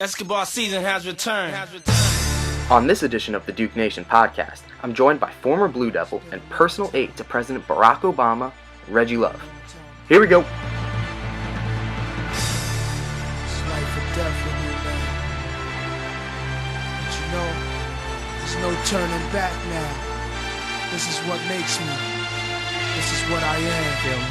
Basketball season has returned. On this edition of the Duke Nation podcast, I'm joined by former Blue Devil and personal aide to President Barack Obama, Reggie Love. Here we go. It's life or death for me, man. But you know, there's no turning back now. This is what makes me. This is what I am. Feel me?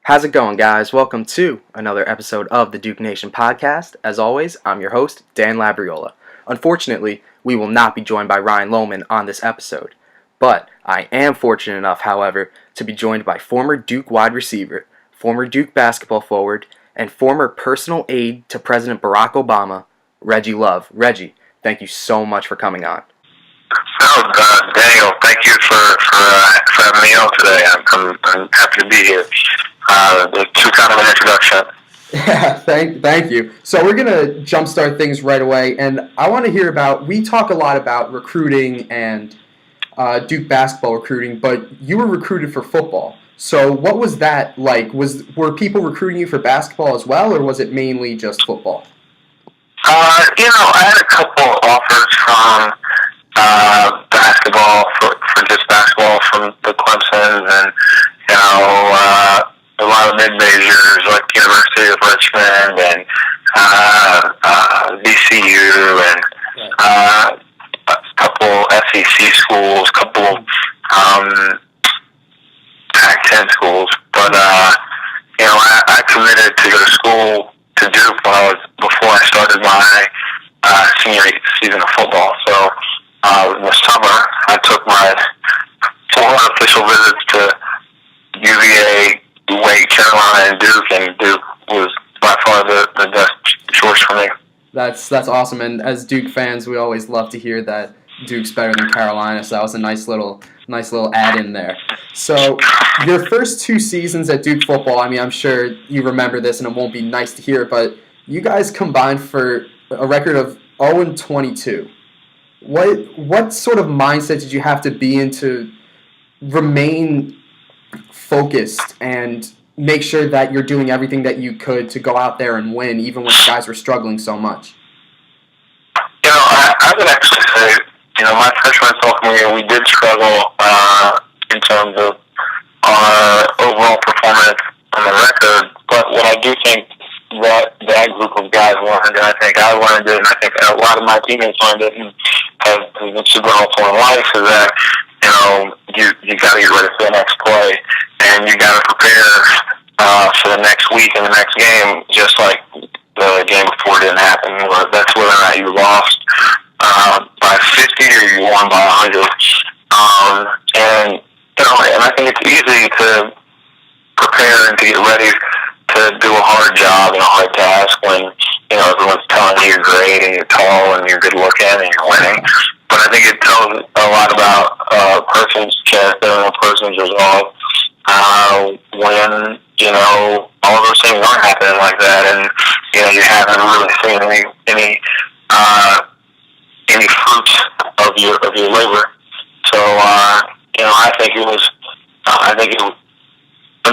How's it going, guys? Welcome to another episode of the Duke Nation podcast. As always, I'm your host, Dan Labriola. Unfortunately, we will not be joined by Ryan Lohman on this episode, but I am fortunate enough, however, to be joined by former Duke wide receiver, former Duke basketball forward, and former personal aide to President Barack Obama, Reggie Love. Reggie, thank you so much for coming on. Daniel, thank you for having me on today. I'm happy to be here. Too kind of an introduction. Yeah, thank you. So we're going to jumpstart things right away, and I want to hear about, we talk a lot about recruiting and Duke basketball recruiting, but you were recruited for football. So what was that like? Were people recruiting you for basketball as well, or was it mainly just football? I had a couple offers from basketball, for just basketball from the Clemsons and, a lot of mid-majors like University of Richmond and VCU and a couple SEC schools, a couple Pac-10 schools. But, I committed to go to school to Duke before I started my senior season of football. So in the summer, I took my 4 unofficial visits to UVA, Wake, Carolina, and Duke was by far the best choice for me. That's awesome, and as Duke fans, we always love to hear that Duke's better than Carolina, so that was a nice little add in there. So your first 2 seasons at Duke football, I'm sure you remember this, and it won't be nice to hear, but you guys combined for a record of 0-22. What sort of mindset did you have to be in to remain focused and make sure that you're doing everything that you could to go out there and win, even when guys were struggling so much? I would actually say, my freshman and sophomore year, we did struggle in terms of our overall performance on the record, but what I do think that group of guys learned, and I think I learned it, and I think a lot of my teammates learned it, and have been super helpful in life, is that, you got to get ready for the next play, and you got to prepare for the next week and the next game, just like the game before didn't happen. That's whether or not you lost by 50 or you won by 100. And I think it's easy to prepare and to get ready to do a hard job and a hard task when everyone's telling you you're great and you're tall and you're good looking and you're winning. But I think it tells a lot about a person's character and a person's resolve when all of those things aren't happening like that, and you haven't really seen any fruits of your labor. So I think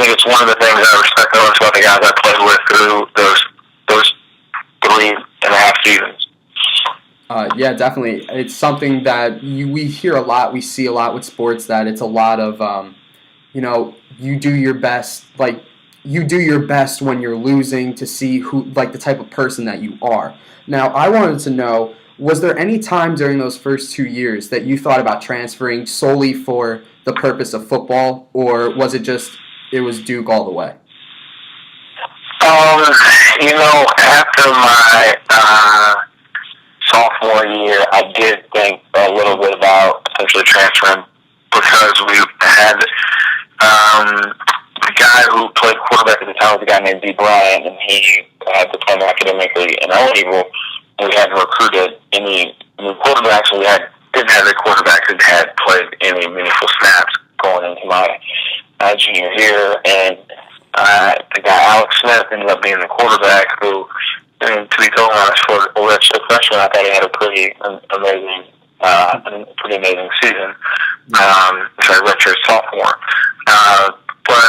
it's one of the things I respect most about the guys I played with through those 3.5 seasons. Yeah, definitely. It's something that we hear a lot, we see a lot with sports, that it's a lot of, you do your best, you do your best when you're losing to see the type of person that you are. Now, I wanted to know, was there any time during those first 2 years that you thought about transferring solely for the purpose of football, or was it just, it was Duke all the way? After my sophomore year, I did think a little bit about potentially transferring because we had the guy who played quarterback at the time was a guy named D. Bryant, and he had diploma academically ineligible. We hadn't recruited any new quarterbacks, and we didn't have a quarterback who had played any meaningful snaps going into my junior year. And the guy Alex Smith ended up being the quarterback who, and to be totally honest, for a redshirt freshman, I thought he had a pretty amazing season. Redshirt sophomore. But I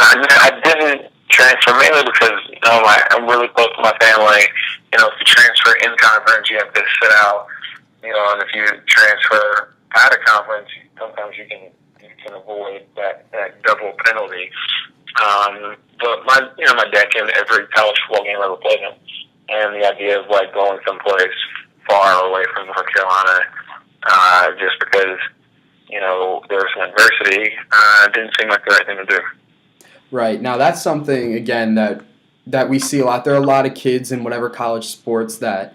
didn't transfer mainly because, I'm really close to my family. If you transfer in conference, you have to sit out. And if you transfer out of conference, sometimes you can avoid that double penalty. But my dad came to every college football game I ever played in, and the idea of going someplace far away from North Carolina, just because there's an adversity, didn't seem like the right thing to do. Right. Now that's something again that we see a lot. There are a lot of kids in whatever college sports that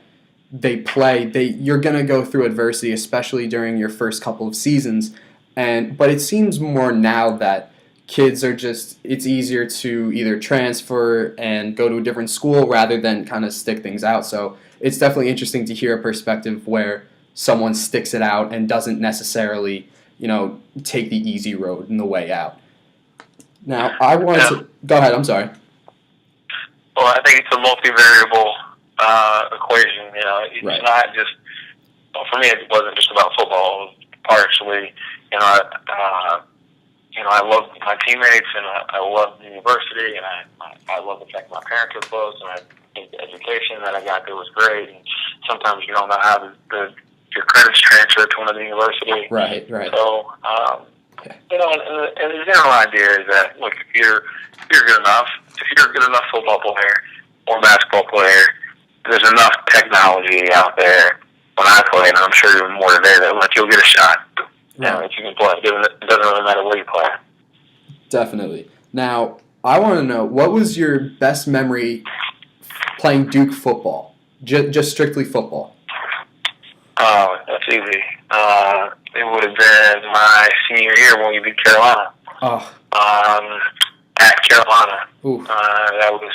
they play. You're gonna go through adversity, especially during your first couple of seasons. But it seems more now that kids are it's easier to either transfer and go to a different school rather than kind of stick things out. So it's definitely interesting to hear a perspective where someone sticks it out and doesn't necessarily, take the easy road and the way out. Now, I wanted to... Go ahead, I'm sorry. Well, I think it's a multivariable equation. It's right. Not just... Well, for me, it wasn't just about football. Partially, I love my teammates, and I love the university, and I love the fact that my parents are close, and I think the education that I got there was great. And sometimes you don't know how your credits transfer to another university. Right. So, and the general idea is that, look, if you're good enough, football player or basketball player, there's enough technology out there when I play, and I'm sure even more today, that you'll get a shot. If you can play. It doesn't really matter where you play. Definitely. Now, I want to know, what was your best memory playing Duke football? Just strictly football. Oh, that's easy. It would have been my senior year when we beat Carolina. Oh. At Carolina. That was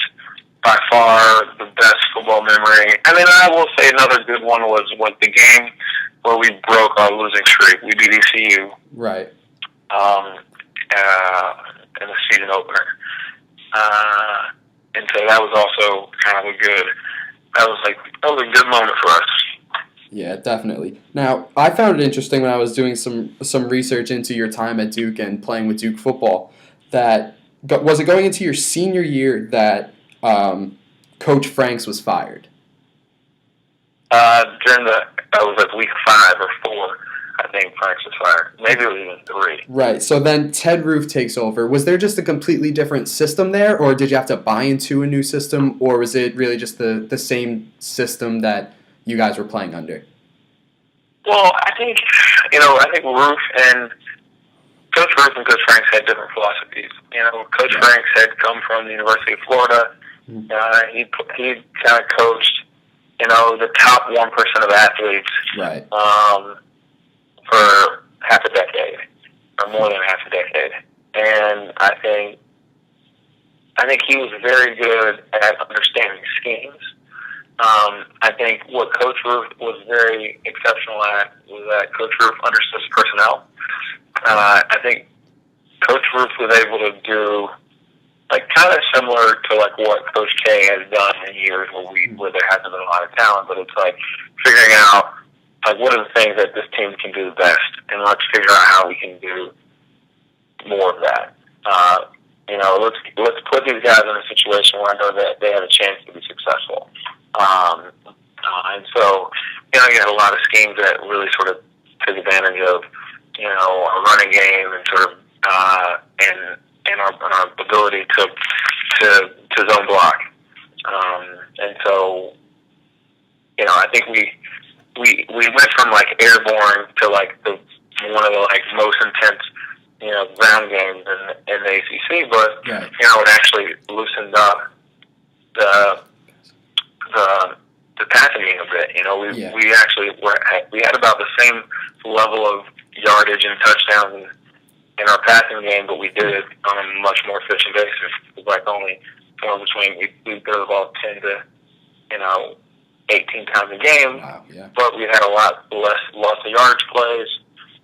by far the best football memory. I mean, I will say another good one was the game where we broke our losing streak. We beat ECU. Right. In the season opener. And so that was also kind of a good moment for us. Yeah, definitely. Now, I found it interesting when I was doing some research into your time at Duke and playing with Duke football, was it going into your senior year that Coach Franks was fired? That was like week 5 or 4, I think Franks was fired. Maybe it was even 3. Right, so then Ted Roof takes over. Was there just a completely different system there, or did you have to buy into a new system, or was it really just the same system that you guys were playing under? Well, I think Roof and Coach Roof and Coach Franks had different philosophies. Coach Franks had come from the University of Florida. He kind of coached, the top 1% of athletes, right, for half a decade, or more than half a decade. And I think he was very good at understanding schemes. I think what Coach Roof was very exceptional at was that Coach Roof understood personnel. I think Coach Roof was able to do kind of similar to what Coach K has done in years where there hasn't been a lot of talent, but it's figuring out what are the things that this team can do the best, and let's figure out how we can do more of that. Let's put these guys in a situation where I know that they have a chance to be successful. And so, you had a lot of schemes that really sort of took advantage of, our running game and sort of, and our ability to zone block. And so, I think we went from airborne to one of the most intense, ground games in the ACC, but right. It actually loosened up the passing game a bit. We actually we had about the same level of yardage and touchdowns in our passing game, but we did it on a much more efficient basis. It was only we threw the ball 10 to 18 times a game. Wow, yeah. But we had a lot less loss of yardage plays,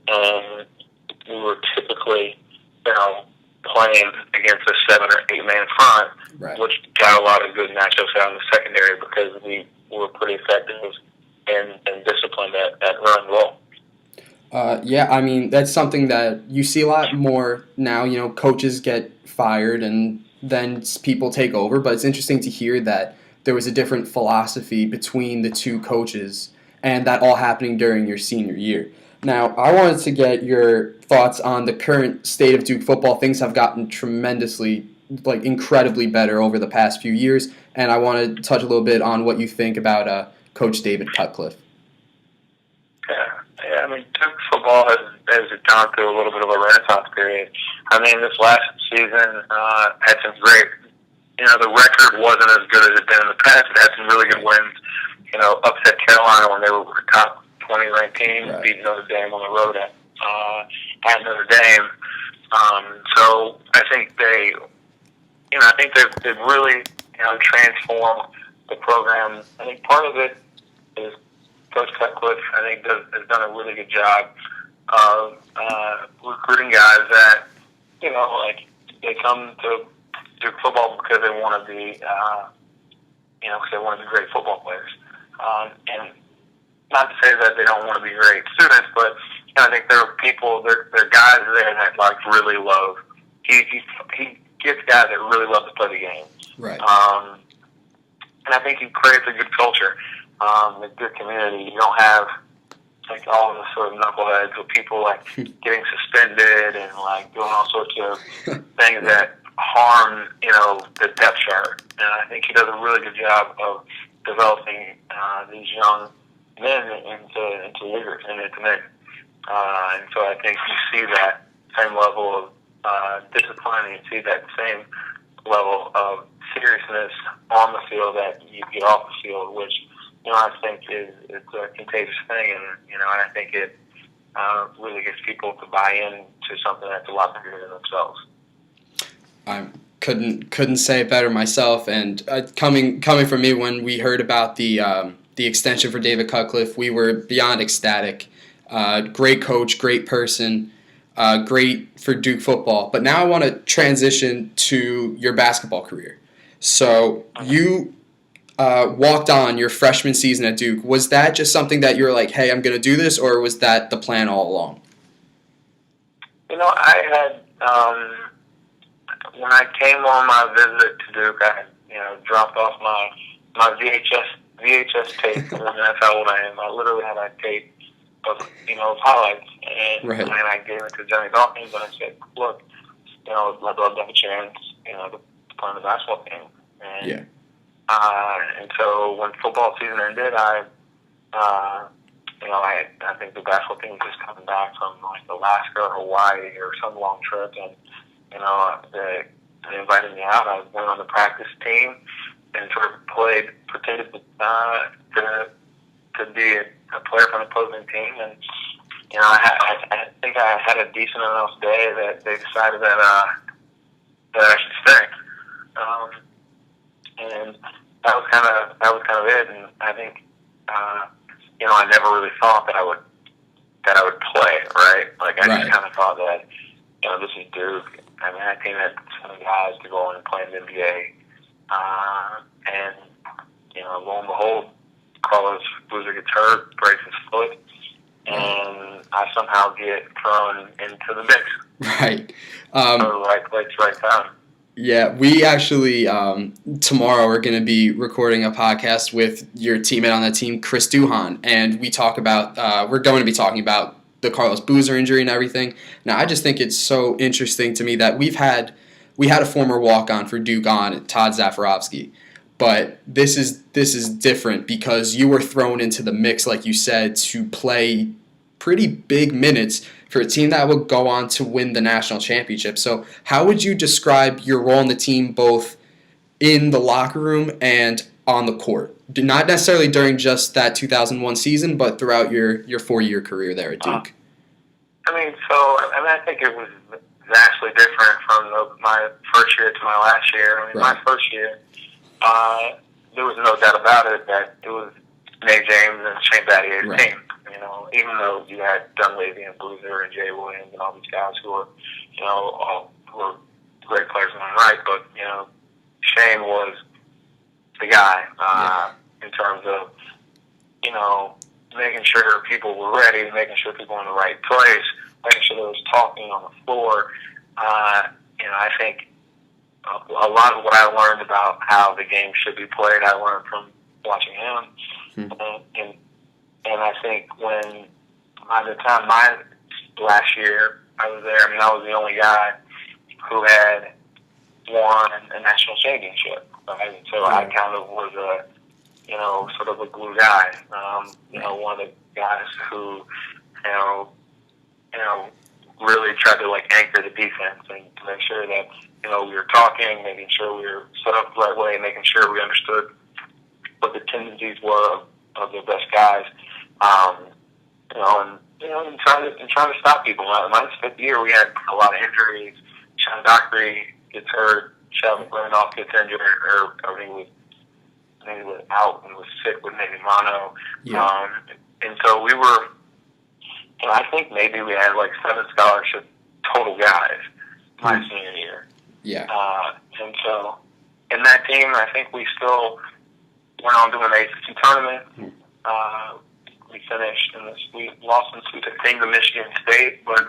and we were typically playing against a 7 or 8 man front, right, which got a lot of good matchups out in the secondary because we were pretty effective and disciplined at run and roll. Yeah, I mean, that's something that you see a lot more now. Coaches get fired and then people take over. But it's interesting to hear that there was a different philosophy between the two coaches, and that all happening during your senior year. Now, I wanted to get your thoughts on the current state of Duke football. Things have gotten tremendously, incredibly better over the past few years, and I want to touch a little bit on what you think about Coach David Cutcliffe. Yeah. I mean, Duke football has gone through a little bit of a renaissance period. I mean, this last season had some great. The record wasn't as good as it had been in the past. It had some really good wins. Upset Carolina when they were a top 20 ranked team, Right. beat Notre Dame on the road at Notre Dame. So I think they've really transformed the program. I think part of it is Coach Cutcliffe. I think has done a really good job of recruiting guys that they come to Duke football because they want to be because they want to be great football players. And not to say that they don't want to be great students, but I think there are guys there that really love. He gets guys that really love to play the game. Right. And I think he creates a good culture, a good community. You don't have all of the sort of knuckleheads with people getting suspended and doing all sorts of things that harm the depth chart. And I think he does a really good job of developing these young men into leaders and into men. And so I think you see that same level of discipline, and you see that same level of seriousness on the field that you get off the field, which I think it's a contagious thing, and I think it really gets people to buy into something that's a lot bigger than themselves. I couldn't say it better myself. And coming from me, when we heard about the extension for David Cutcliffe, we were beyond ecstatic. Great coach, great person, great for Duke football. But now I want to transition to your basketball career. So you walked on your freshman season at Duke. Was that just something that you were like, hey, I'm going to do this, or was that the plan all along? I had, when I came on my visit to Duke, I had, dropped off my VHS tape, and that's how old I am. I literally had a tape of highlights, and Right. I gave it to Johnny Dawkins, and I said, look, I'd love to have a chance, to play on the basketball team. And, Yeah. And so when football season ended, I think the basketball team was just coming back from Alaska or Hawaii or some long trip, and they invited me out. I went on the practice team and sort of pretended to be a player from the opposing team, and I think I had a decent enough day that they decided that I should stay. And that was kind of it. And I think I never really thought that I would play, right? I just kind of thought that this is Duke. I mean, I think that some guys to go on and play in the NBA, and lo and behold, Carlos Boozer gets hurt, breaks his foot, and I somehow get thrown into the mix. Right. So right place, right time. Yeah, we actually tomorrow are going to be recording a podcast with your teammate on that team, Chris Duhan, and we're going to be talking about the Carlos Boozer injury and everything. Now, I just think it's so interesting to me that we had a former walk-on for Duke on, Todd Zafirovsky, but this is different because you were thrown into the mix, like you said, to play pretty big minutes for a team that will go on to win the national championship. So how would you describe your role in the team, both in the locker room and on the court? Not necessarily during just that 2001 season, but throughout your 4-year career there at Duke. I think it was vastly different from my first year to my last year. Right. My first year, there was no doubt about it that it was Nate James and Shane Battier's Right. team. Even though you had Dunleavy and Boozer and Jay Williams and all these guys who were, all who were great players in their own right, but Shane was the guy in terms of making sure people were ready, making sure people were in the right place, making sure there was talking on the floor. I think a lot of what I learned about how the game should be played, I learned from watching him. And I think when by the time my last year I was there, I mean, I was the only guy who had won a national championship. Right? So I kind of was sort of a glue guy. One of the guys who, really tried to like anchor the defense and to make sure that, we were talking, making sure we were set up the right way, making sure we understood what the tendencies were of the best guys. And trying to stop people. My fifth year, we had a lot of injuries. Sean Dockery gets hurt. Shelby Randolph gets injured, or he was out and was sick with maybe mono. Yeah. And so we were, I think maybe we had like 7 scholarship total guys my senior year. Yeah. And so in that team, I think we still went on doing the ACC tournament. We finished in this. We lost in Sweet 16 to Michigan State, but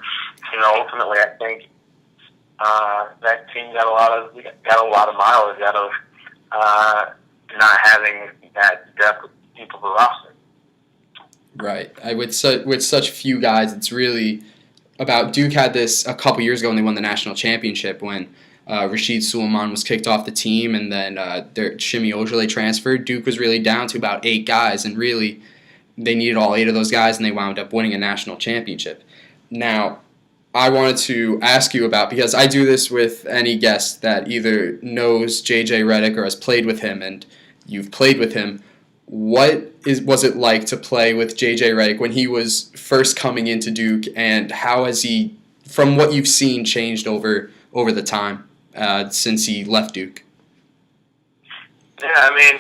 ultimately, I think that team got a lot of mileage out of not having that depth of people to roster. Right. With such few guys, it's really about. Duke had this a couple years ago when they won the national championship when Rashid Suleiman was kicked off the team, and then Shimi Ojale transferred. Duke was really down to about 8 guys, and really they needed all 8 of those guys, and they wound up winning a national championship. Now, I wanted to ask you about, because I do this with any guest that either knows J.J. Redick or has played with him, and you've played with him. What was it like to play with J.J. Redick when he was first coming into Duke, and how has he, from what you've seen, changed over the time since he left Duke? Yeah, I mean,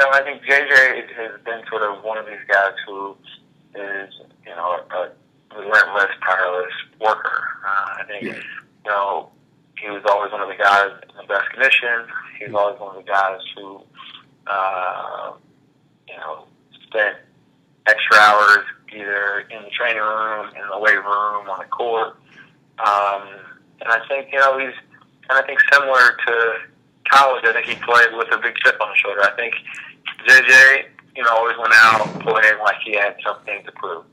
I think JJ has been sort of one of these guys who is, a relentless, tireless worker. I think, he was always one of the guys in the best condition. He was always one of the guys who, spent extra hours either in the training room, in the weight room, on the court. And I think, he's kind of similar to college. I think he played with a big chip on his shoulder. I think JJ, always went out playing like he had something to prove.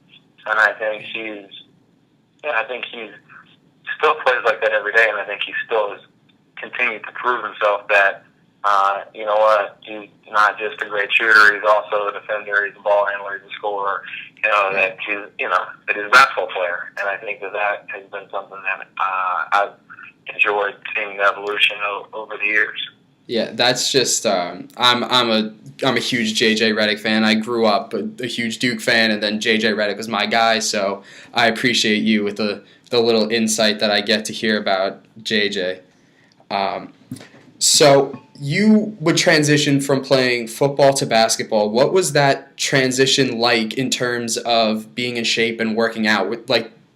And I think he's still plays like that every day, and I think he still has continued to prove himself that, he's not just a great shooter, he's also a defender, he's a ball handler, he's a scorer, that he's a basketball player. And I think that has been something that I've enjoyed seeing the evolution over the years. Yeah, that's just I'm a huge J.J. Redick fan. I grew up a huge Duke fan, and then J.J. Redick was my guy, so I appreciate you with the little insight that I get to hear about J.J. So you would transition from playing football to basketball. What was that transition like in terms of being in shape and working out?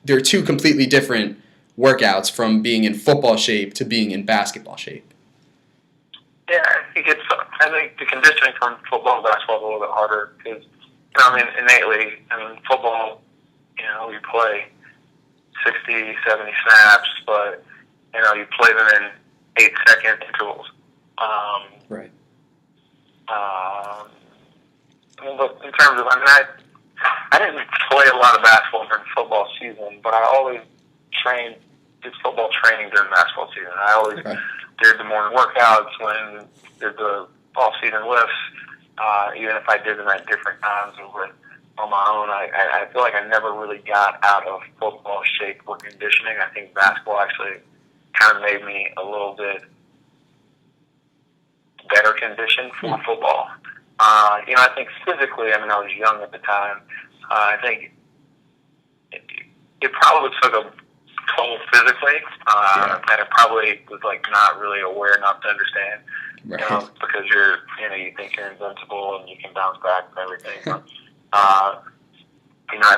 There are 2 completely different workouts from being in football shape to being in basketball shape. Yeah, I think the conditioning from football and basketball is a little bit harder because, innately, football, you play 60, 70 snaps, but, you play them in 8-second intervals. Right. But in terms of, I didn't play a lot of basketball during football season, but I always did football training during basketball season. I always did the morning workouts when did the off-season lifts, even if I did them at different times on my own. I feel like I never really got out of football shape or conditioning. I think basketball actually kind of made me a little bit better conditioned for football. I think physically, I was young at the time. I think it probably took a toll physically that I probably was not really aware enough to understand. Right. Because you think you're invincible and you can bounce back and everything. But, I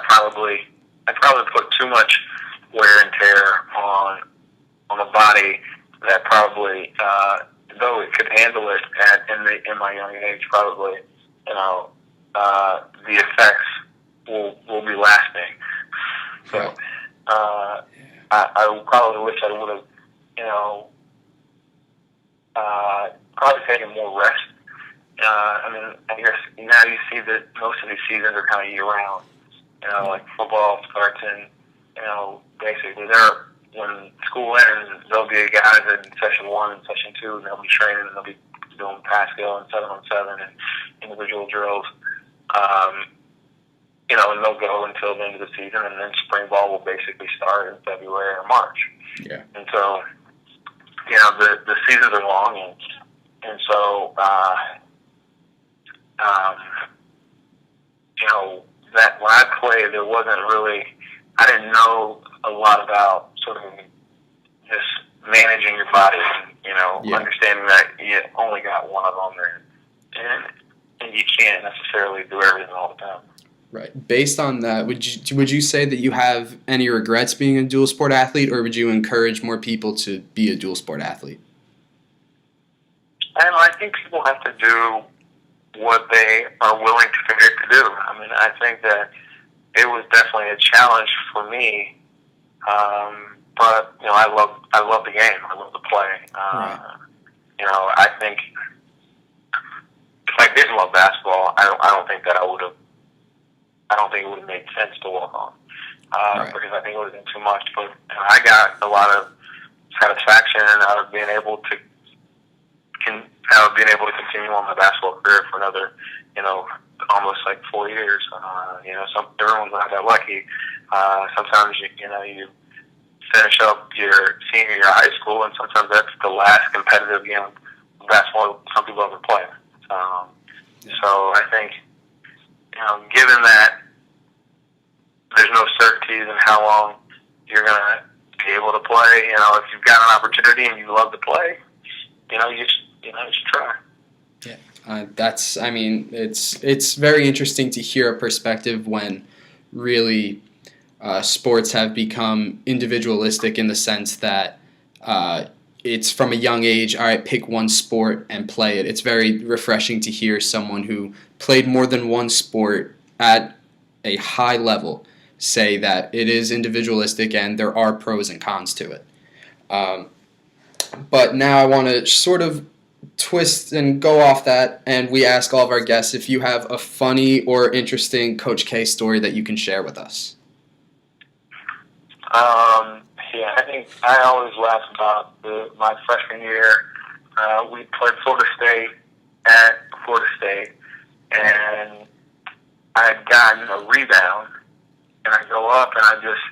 probably put too much wear and tear on the body that probably, though it could handle it in my young age, probably, the effects will be lasting. So, I probably wish I would have probably taking more rest. I guess now you see that most of these seasons are kind of year-round. Like football starts in, basically when school ends, there'll be guys in session 1 and session 2, and they'll be training, and they'll be doing Pascal and 7-on-7 and individual drills. And they'll go until the end of the season, and then spring ball will basically start in February or March. Yeah. And so, the seasons are long, and so, that when I played, there wasn't really, I didn't know a lot about sort of just managing your body, and, understanding that you only got one of them, and you can't necessarily do everything all the time. Right. Based on that, would you say that you have any regrets being a dual sport athlete, or would you encourage more people to be a dual sport athlete? And I think people have to do what they are willing to commit to do. I think that it was definitely a challenge for me, but I love the game. I love the play. Right. I think if I didn't love basketball, I don't think that I would have. I don't think it would have made sense to walk on, because I think it would have been too much. But I got a lot of satisfaction out of being able to continue on my basketball career for another, almost like 4 years. Everyone's not that lucky. Sometimes you finish up your senior year of high school, and sometimes that's the last competitive game of basketball some people ever play. So I think, given that there's no certainties in how long you're going to be able to play, if you've got an opportunity and you love to play, you should try. Yeah, it's very interesting to hear a perspective when really sports have become individualistic in the sense that it's from a young age, all right, pick one sport and play it. It's very refreshing to hear someone who played more than one sport at a high level say that it is individualistic and there are pros and cons to it. But now I want to sort of twist and go off that, and we ask all of our guests if you have a funny or interesting Coach K story that you can share with us. Yeah, I think I always laugh about my freshman year. We played Florida State at Florida State, and I had gotten a rebound, and I go up, and I just,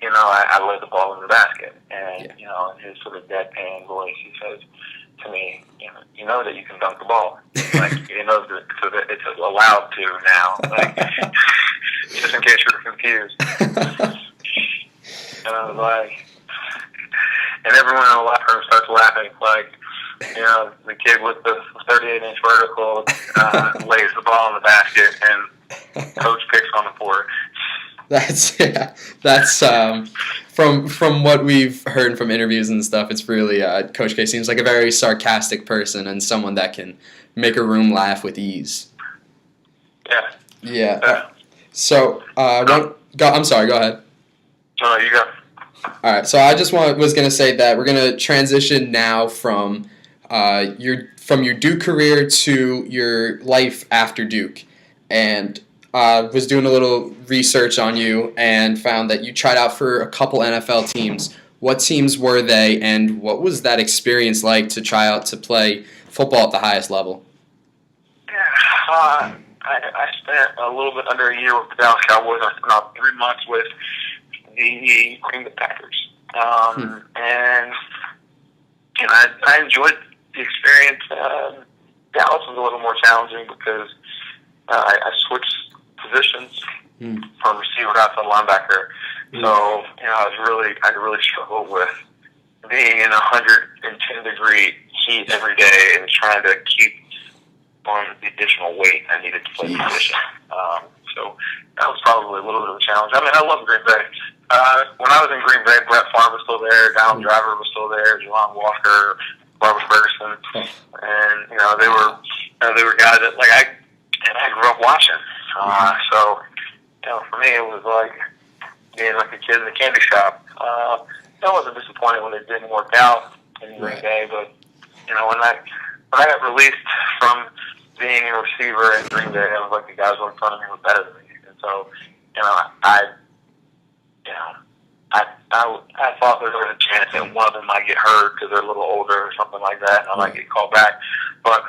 I lay the ball in the basket. And, in his sort of deadpan voice, he says to me, you know that you can dunk the ball. Like, so that it's allowed to now. Like, just in case you're confused. And I was like, and everyone in the locker room starts laughing. Like, the kid with the 38-inch vertical lays the ball in the basket, and coach picks on the board. That's from what we've heard from interviews and stuff. It's really Coach K seems like a very sarcastic person and someone that can make a room laugh with ease. Yeah. Yeah. So I'm sorry. Go ahead. No, you go. All right. So I just was going to say that we're going to transition now from your Duke career to your life after Duke, and was doing a little research on you and found that you tried out for a couple NFL teams. What teams were they, and what was that experience like to try out to play football at the highest level? Yeah, I spent a little bit under a year with the Dallas Cowboys. I spent about 3 months with the Green Bay Packers. And I enjoyed the experience. Dallas was a little more challenging because I switched positions from receiver out to linebacker. So, I really struggled with being in 110-degree heat every day and trying to keep on the additional weight I needed to play the position. So that was probably a little bit of a challenge. I love Green Bay. When I was in Green Bay, Brett Favre was still there, Donald Driver was still there, Jelon Walker, Barbara Ferguson, and they were guys that I grew up watching. So for me, it was like being like a kid in a candy shop. I wasn't disappointed it didn't work out in Green Bay, but when I got released from being a receiver in Green Bay, I was like the guys who were in front of me were better than me, and so I thought there was a chance that one of them might get hurt because they're a little older or something like that, and I might get called back. But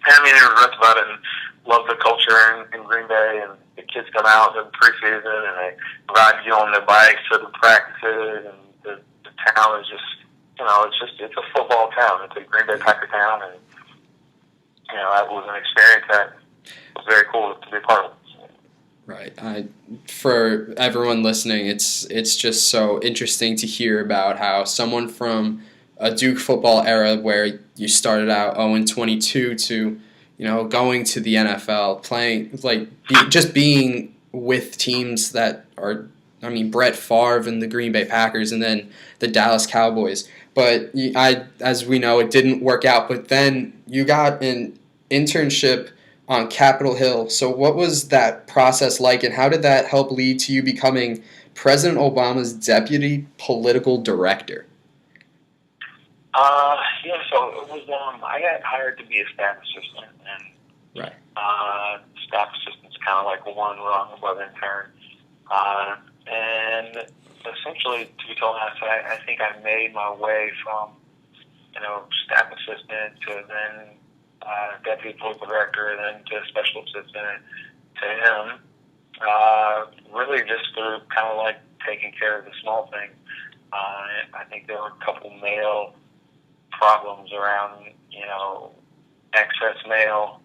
I mean, I regrets about it and love the culture in Green Bay, and the kids come out in preseason and they ride you on their bikes to the practices, and the town is just, it's a football town. It's a Green Bay Packer town, and that was an experience that was very cool to be a part of. Right. For everyone listening, it's just so interesting to hear about how someone from a Duke football era where you started out 0-22 to, going to the NFL, playing just being with teams that are, Brett Favre and the Green Bay Packers, and then the Dallas Cowboys. But as we know, it didn't work out. But then you got an internship on Capitol Hill. So what was that process like, and how did that help lead to you becoming President Obama's deputy political director? So it was, I got hired to be a staff assistant, and staff assistant's kind of like one rung above intern. And essentially, to be told honest, I think I made my way from, staff assistant to then deputy political director, then to special assistant to him, really just through kind of like taking care of the small things. I think there were a couple mail problems around, excess mail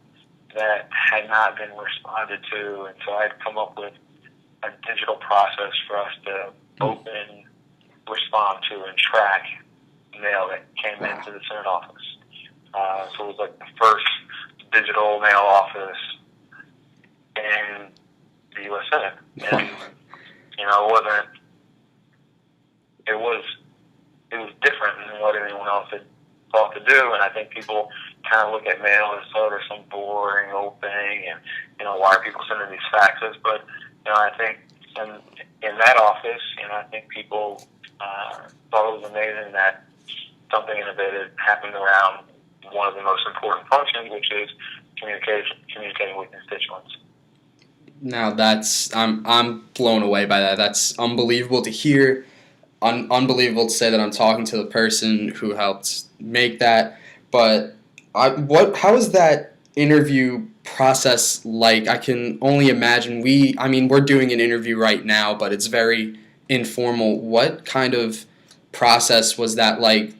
that had not been responded to, and so I'd come up with a digital process for us to open, respond to, and track mail that came into the Senate office. So it was like the first digital mail office in the U.S. Senate. And, it was different than what anyone else had thought to do. And I think people kind of look at mail as sort of some boring old thing, and, why are people sending these faxes? But, I think in that office, I think people thought it was amazing that something innovative happened around one of the most important functions, which is communicating with constituents. Now I'm blown away by that. That's unbelievable to hear. Unbelievable to say that I'm talking to the person who helped make that. But how is that interview process like? I can only imagine. We're doing an interview right now, but it's very informal. What kind of process was that like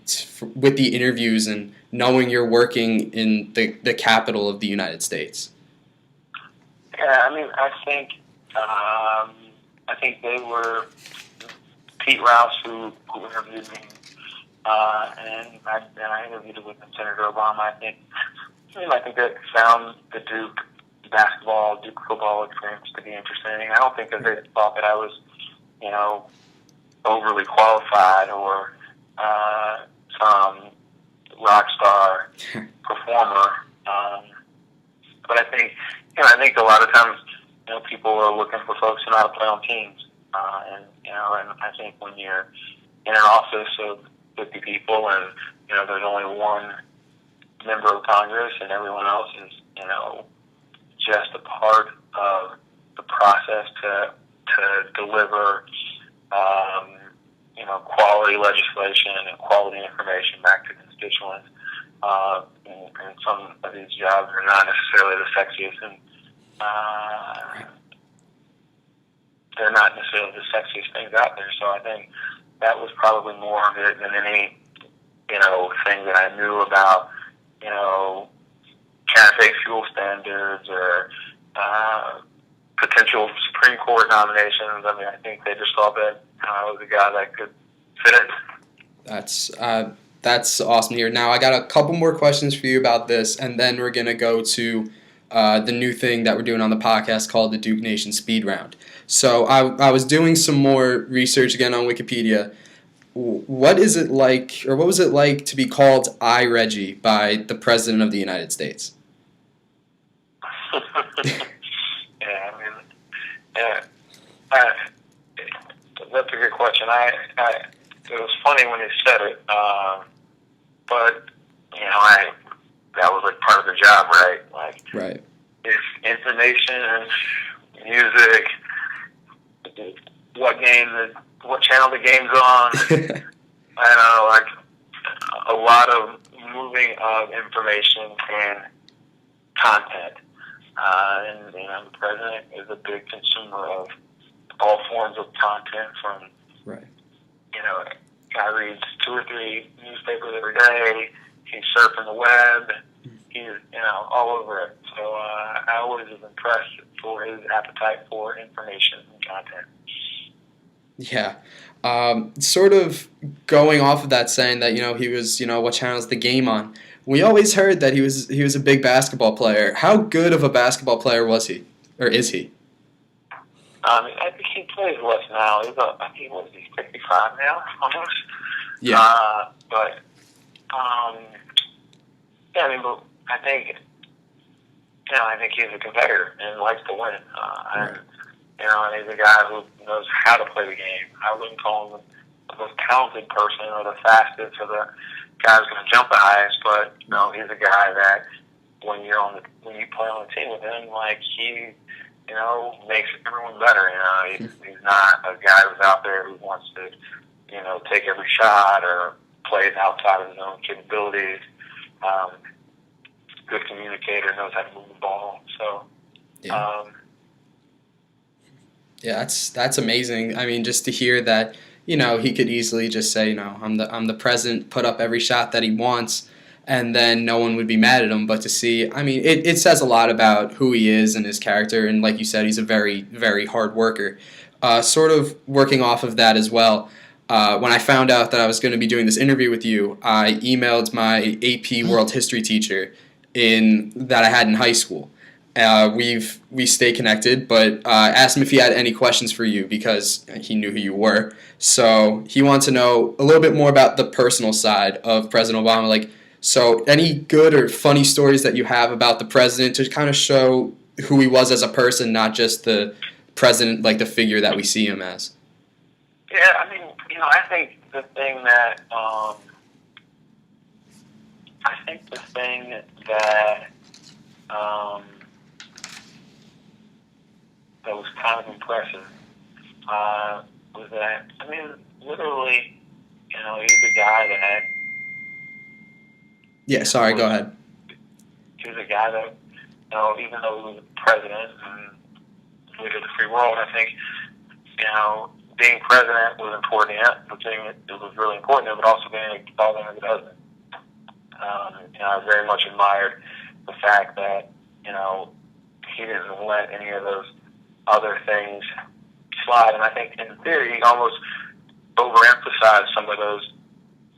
with the interviews and knowing you're working in the capital of the United States? Yeah, I think they were Pete Rouse who interviewed me, and I interviewed with Senator Obama. I think that found the Duke basketball, Duke football experience to be interesting. I don't think that they thought that I was, overly qualified or some rock star performer. But I think a lot of times, people are looking for folks who know how to play on teams. And I think when you're in an office of 50 people and, there's only one member of Congress and everyone else is, just a part of the process to deliver, quality legislation and quality information back to constituents. And some of these jobs are not necessarily the sexiest, and they're not necessarily the sexiest things out there. So I think that was probably more of it than any, thing that I knew about, cafe fuel standards or potential Supreme Court nominations. I think they just thought that I was a guy that could fit in. That's awesome to hear. Now I got a couple more questions for you about this, and then we're gonna go to the new thing that we're doing on the podcast called the Duke Nation Speed Round. So I was doing some more research again on Wikipedia. What is it like, or what was it like to be called "I Reggie" by the President of the United States? That's a good question. was funny when he said it, but that was like part of the job, right? Like, Right. if information, music, what channel the game's on, I know, like a lot of moving of information and content. And the president is a big consumer of all forms of content. From Right. guy reads 2 or 3 newspapers every day. He's surfing the web. He's all over it. So I always was impressed for his appetite for information and content. Yeah. Sort of going off of that, saying that he was what channel's the game on. We always heard that he was a big basketball player. How good of a basketball player was he, or is he? I think he plays less now. I think he's 55 now, almost. Yeah. But I think he's a competitor and likes to win. Right. And he's a guy who knows how to play the game. I wouldn't call him the most talented person or the fastest or the guy who's going to jump the highest, but he's a guy that when you play on the team with him, like he makes everyone better. He's not a guy who's out there who wants to take every shot or plays outside of his own capabilities. Good communicator, knows how to move the ball. So. Yeah. Yeah, that's amazing. I mean, just to hear that, he could easily just say, I'm the president, put up every shot that he wants, and then no one would be mad at him. But to see, I mean, it says a lot about who he is and his character, and like you said, he's a very, very hard worker. Sort of working off of that as well, when I found out that I was going to be doing this interview with you, I emailed my AP World History teacher that I had in high school. We stay connected, but asked him if he had any questions for you because he knew who you were. So he wants to know a little bit more about the personal side of President Obama. Like, so any good or funny stories that you have about the president to kind of show who he was as a person, not just the president, like the figure that we see him as. Yeah, I mean, I think the thing that that was kind of impressive was that, literally, he's a guy that... Yeah, sorry, go ahead. He was a guy that, even though he was president and leader of the free world, I think, being president was important. It was really important, but also being a father of the president. I very much admired the fact that, he didn't let any of those other things slide. And I think in theory, he almost overemphasized some of those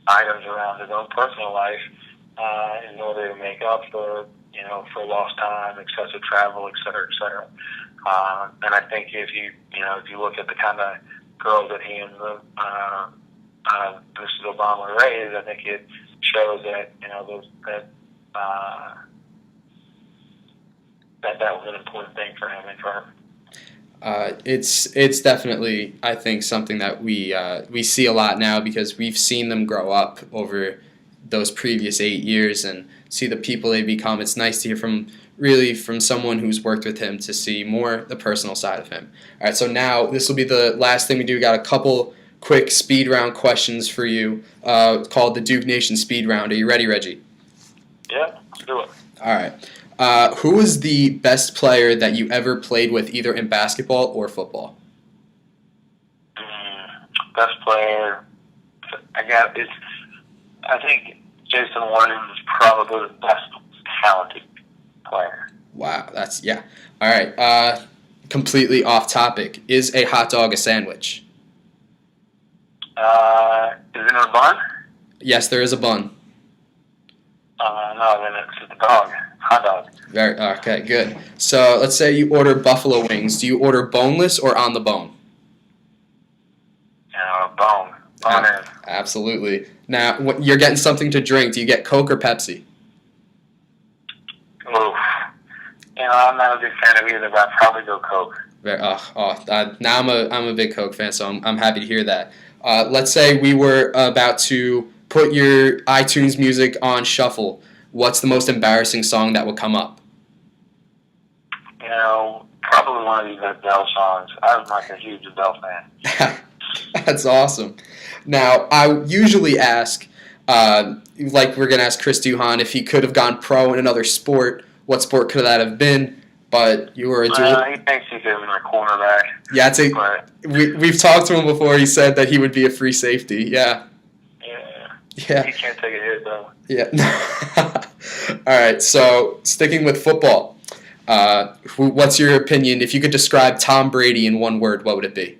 items around his own personal life in order to make up for lost time, excessive travel, et cetera, et cetera. And I think if you look at the kind of girls that he and Mrs. Obama raised, I think it shows that that was an important thing for him and for her. It's definitely, I think, something that we see a lot now because we've seen them grow up over those previous 8 years and see the people they become. It's nice to hear from someone who's worked with him to see more the personal side of him. All right, so now this will be the last thing we do. We got a couple quick speed round questions for you called the Duke Nation Speed Round. Are you ready, Reggie? Yeah, let's do it. All right. Who was the best player that you ever played with, either in basketball or football? Best player, I think Jason Williams is probably the best talented player. Wow, All right. Completely off topic. Is a hot dog a sandwich? Is it in a bun? Yes, there is a bun. No, then it's a dog. Hot dog. Okay, good. So let's say you order buffalo wings. Do you order boneless or on the bone? Bone. Bone in. Absolutely. Now, you're getting something to drink. Do you get Coke or Pepsi? Oof. I'm not a big fan of either, but I'd probably go Coke. Now I'm a big Coke fan, so I'm happy to hear that. Let's say we were about to put your iTunes music on shuffle. What's the most embarrassing song that would come up? Probably one of these Adele songs. I'm like a huge Adele fan. That's awesome. Now, I usually ask, like we're going to ask Chris Duhon, if he could have gone pro in another sport, what sport could that have been? But you were a dual. He thinks he could have been a cornerback. Yeah, we've talked to him before. He said that he would be a free safety. Yeah. Yeah. He can't take a hit, though. Yeah. All right, so sticking with football, what's your opinion? If you could describe Tom Brady in one word, what would it be?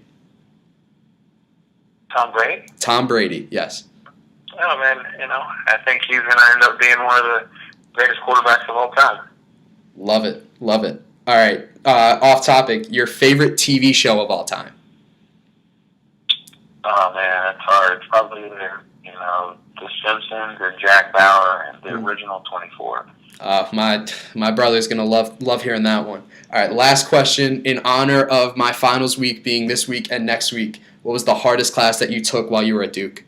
Tom Brady? Tom Brady, yes. Oh, man, I think he's going to end up being one of the greatest quarterbacks of all time. Love it. All right, off topic, your favorite TV show of all time? Oh, man, that's hard. It's probably either, The Simpsons or Jack Bauer and the original 24. My brother's going to love hearing that one. All right, last question. In honor of my finals week being this week and next week, what was the hardest class that you took while you were at Duke?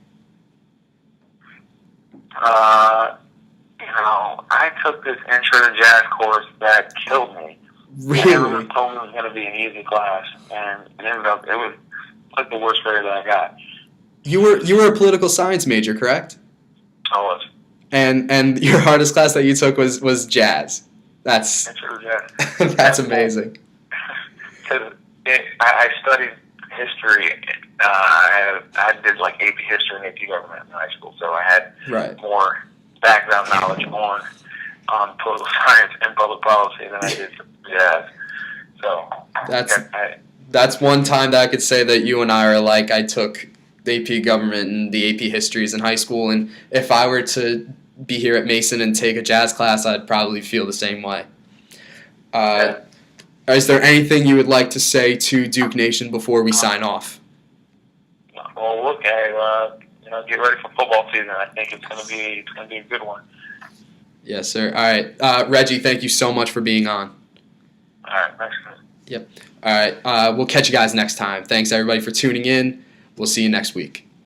I took this intro to jazz course that killed me. Really? Everyone told me it was going to be an easy class, and it was like the worst grade that I got. You were a political science major, correct? I was. And your hardest class that you took was jazz. That's intro to jazz. That's amazing. Because I studied history. I did like AP history and AP government in high school, so I had more background knowledge on political science and public policy than I did for jazz. So that's one time that I could say that you and I are alike. I took the AP government and the AP histories in high school, and if I were to be here at Mason and take a jazz class, I'd probably feel the same way. Is there anything you would like to say to Duke Nation before we sign off? Well, look, get ready for football season. I think it's gonna be a good one. Yes, sir. All right, Reggie, thank you so much for being on. All right, thanks. Yep. All right, we'll catch you guys next time. Thanks everybody for tuning in. We'll see you next week.